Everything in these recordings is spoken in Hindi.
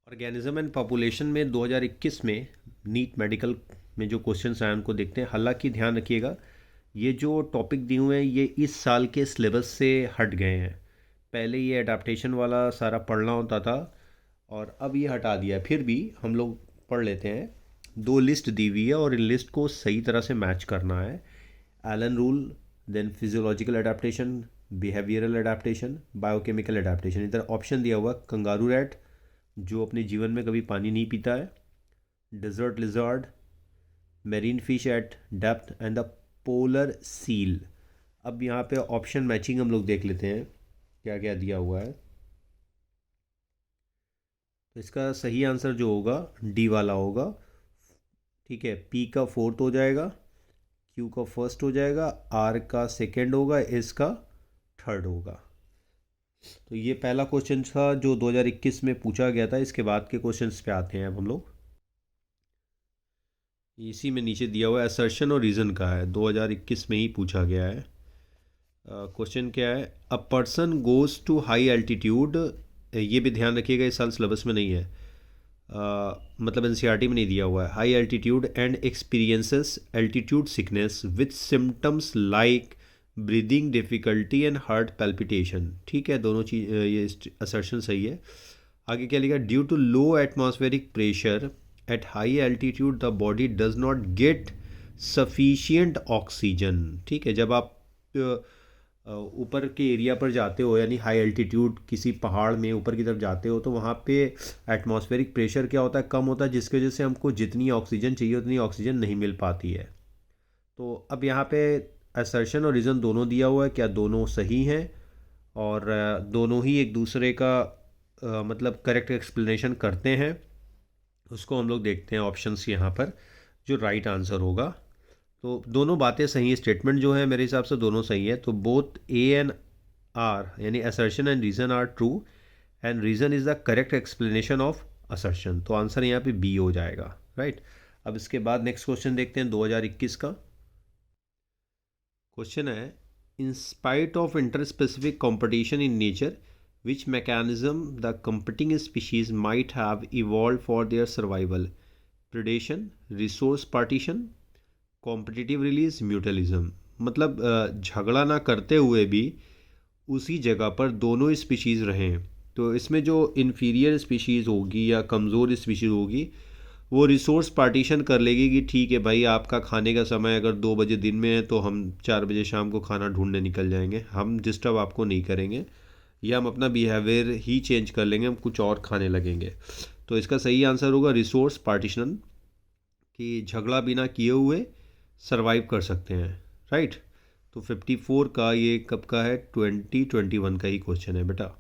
ऑर्गेनिज्म एंड पॉपुलेशन में 2021 में नीट मेडिकल में जो क्वेश्चंस आए उनको देखते हैं। हालांकि ध्यान रखिएगा, ये जो टॉपिक दिए हुए हैं ये इस साल के सिलेबस से हट गए हैं। पहले ये अडाप्टेशन वाला सारा पढ़ना होता था और अब ये हटा दिया है। फिर भी हम लोग पढ़ लेते हैं। दो लिस्ट दी हुई है और इन लिस्ट को सही तरह से मैच करना है। Allen rule, then physiological adaptation, behavioural adaptation, biochemical adaptation. इधर ऑप्शन दिया हुआ कंगारू रैट जो अपने जीवन में कभी पानी नहीं पीता है, desert lizard, marine fish at depth and the polar seal. अब यहाँ पे ऑप्शन मैचिंग हम लोग देख लेते हैं क्या क्या दिया हुआ है। तो इसका सही आंसर जो होगा डी वाला होगा। ठीक है, पी का फोर्थ हो जाएगा, क्यू का फर्स्ट हो जाएगा, आर का सेकेंड होगा, एस का थर्ड होगा। तो ये पहला क्वेश्चन था जो 2021 में पूछा गया था। इसके बाद के क्वेश्चंस पे आते हैं अब हम लोग। इसी में नीचे दिया हुआ असर्शन और रीज़न का है, 2021 में ही पूछा गया है। क्वेश्चन क्या है, a person goes to high altitude. ये भी ध्यान रखिएगा इस साल सिलेबस में नहीं है, मतलब एनसीईआरटी में नहीं दिया हुआ है। High altitude and experiences altitude sickness with symptoms like breathing difficulty and heart palpitation. ठीक है, दोनों चीज़ ये असर्शन सही है। आगे क्या लिखा, due to low atmospheric pressure at high altitude the body does not get sufficient oxygen. ठीक है, जब आप ऊपर के एरिया पर जाते हो यानी हाई एल्टीट्यूड किसी पहाड़ में ऊपर की तरफ जाते हो तो वहाँ पे एटमॉस्फेरिक प्रेशर क्या होता है, कम होता है, जिसकी वजह से हमको जितनी ऑक्सीजन चाहिए उतनी ऑक्सीजन नहीं मिल पाती है। तो अब यहाँ पे असर्शन और रीज़न दोनों दिया हुआ है, क्या दोनों सही हैं और दोनों ही एक दूसरे का मतलब करेक्ट एक्सप्लेनेशन करते हैं। उसको हम लोग देखते हैं ऑप्शंस यहाँ पर जो राइट आंसर होगा। तो दोनों बातें सही हैं, स्टेटमेंट जो है मेरे हिसाब से दोनों सही है। तो बोथ ए एंड आर यानी assertion and reason are true and reason is the correct explanation of assertion. तो आंसर यहाँ पे बी हो जाएगा, राइट। अब इसके बाद नेक्स्ट क्वेश्चन देखते हैं 2021 का। क्वेश्चन है, in spite of inter specific competition in nature which mechanism the competing species might have evolved for their survival? Predation, resource partition, competitive release, mutualism। मतलब झगड़ा ना करते हुए भी उसी जगह पर दोनों स्पीशीज़ रहें। तो इसमें जो इन्फीरियर स्पीशीज़ होगी या कमज़ोर स्पीशीज़ होगी वो रिसोर्स पार्टीशन कर लेगी कि ठीक है भाई, आपका खाने का समय अगर 2 बजे दिन में है तो हम 4 बजे शाम को खाना ढूंढने निकल जाएंगे, हम डिस्टर्ब आपको नहीं करेंगे, या हम अपना बिहेवियर ही चेंज कर लेंगे, हम कुछ और खाने लगेंगे। तो इसका सही आंसर होगा रिसोर्स पार्टीशन, कि झगड़ा बिना किए हुए सरवाइव कर सकते हैं, राइट। तो 54 का ये कब का है, 2021 का ही क्वेश्चन है बेटा।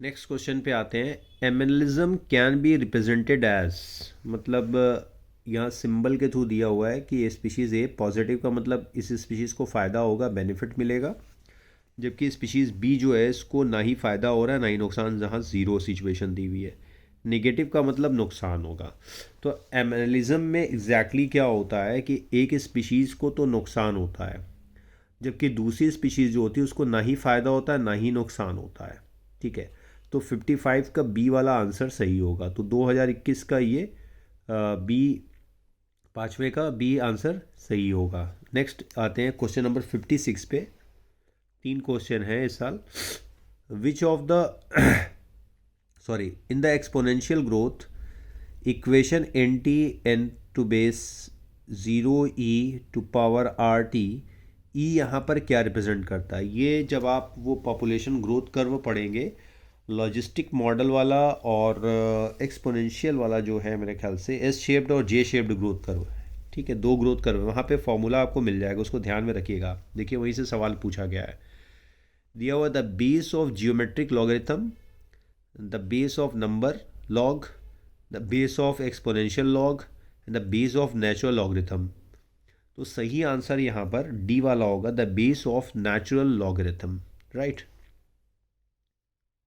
नेक्स्ट क्वेश्चन पे आते हैं, एमिनलिज्म कैन बी रिप्रेजेंटेड एज। मतलब यहाँ सिंबल के थ्रू दिया हुआ है कि स्पीशीज़ ए पॉजिटिव का मतलब इस स्पीशीज़ को फ़ायदा होगा, बेनिफिट मिलेगा, जबकि स्पीशीज़ बी जो है इसको ना ही फ़ायदा हो रहा है ना ही नुकसान, जहाँ ज़ीरो सिचुएशन दी हुई है। नेगेटिव का मतलब नुकसान होगा। तो एमिनलिज्म में एग्जैक्टली क्या होता है कि एक स्पीशीज़ को तो नुकसान होता है जबकि दूसरी स्पीशीज़ जो होती है उसको ना ही फ़ायदा होता है ना ही नुकसान होता है। ठीक है, तो 55 का बी वाला आंसर सही होगा। तो 2021 का ये बी, पाँचवें का बी आंसर सही होगा। नेक्स्ट आते हैं क्वेश्चन नंबर 56 पे। 3 क्वेश्चन है इस साल। Which of the sorry, in the exponential growth equation N T N to base 0e⁻RT, E यहाँ पर क्या रिप्रेजेंट करता है? ये जब आप वो पॉपुलेशन ग्रोथ कर्व पढ़ेंगे, लॉजिस्टिक मॉडल वाला और एक्सपोनेंशियल वाला जो है मेरे ख्याल से एस शेप्ड और जे शेप्ड ग्रोथ कर्व है। ठीक है, 2 ग्रोथ कर्व है, वहाँ पे फॉर्मूला आपको मिल जाएगा, उसको ध्यान में रखिएगा। देखिए वहीं से सवाल पूछा गया है, दिया हुआ the base of geometric logarithm, the base of number log, the base of exponential log and the base of natural logarithm. तो सही आंसर यहाँ पर डी वाला होगा, the base of natural logarithm, right.